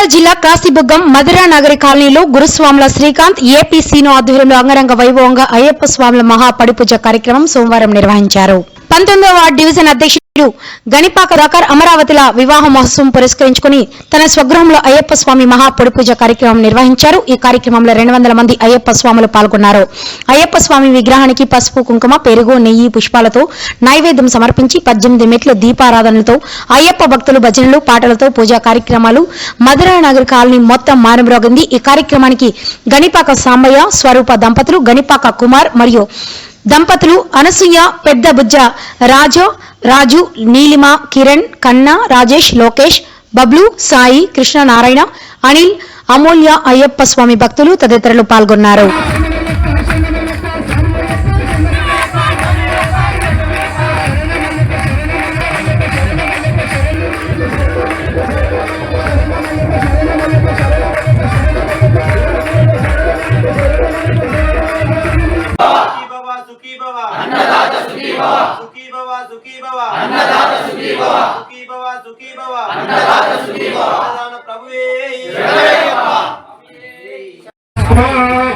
నల్గొండ జిల్లా కాశీబుగ్గం మధురా నగరి కాలనీలో గురుస్వాముల Srikanth AP scene ఆధ్వర్యంలో అంగరంగ వైభవంగా అయ్యప్ప స్వాముల మహాపడిపూజ కార్యక్రమం సోమవారం నిర్వహించారు. 19వ వార్డు డివిజన్ అధ్యక్షుడు గణిపాక రాకర్ అమరావతిల వివాహ మహోత్సవం పురస్కరించుకుని తన స్వగృహంలో అయ్యప్ప స్వామి మహాపడిపూజ కార్యక్రమం నిర్వహించారు. ఈ కార్యక్రమంలో 200 మంది అయ్యప్ప స్వాములు పాల్గొన్నారు. అయ్యప్ప స్వామి విగ్రహానికి పసుపు, కుంకుమ, పెరుగు, నెయ్యి, పుష్పాలతో నైవేద్యం సమర్పించి 18 మెట్ల దీపారాధనలతో అయ్యప్ప భక్తులు భజనలు, పాటలతో పూజా కార్యక్రమాలు మధురా నగర్ కాలనీ మొత్తం మారుమ్రోగింది. ఈ కార్యక్రమానికి గణిపాక సాంబయ్య, స్వరూప దంపతులు, గణిపాక కుమార్ మరియు దంపతులు, అనసూయ, పెద్ద బుజ్జ, రాజు, నీలిమ, కిరణ్, కన్నా, రాజేష్, లోకేష్, బబ్లు, సాయి, కృష్ణ, నారాయణ, అనిల్, అమూల్య, అయ్యప్ప స్వామి భక్తులు తదితరులు పాల్గొన్నారు. సుఖీ భవ అన్నదాత సుఖీ భవ సుఖీ భవ సుఖీ భవ అన్నదాత సుఖీ భవ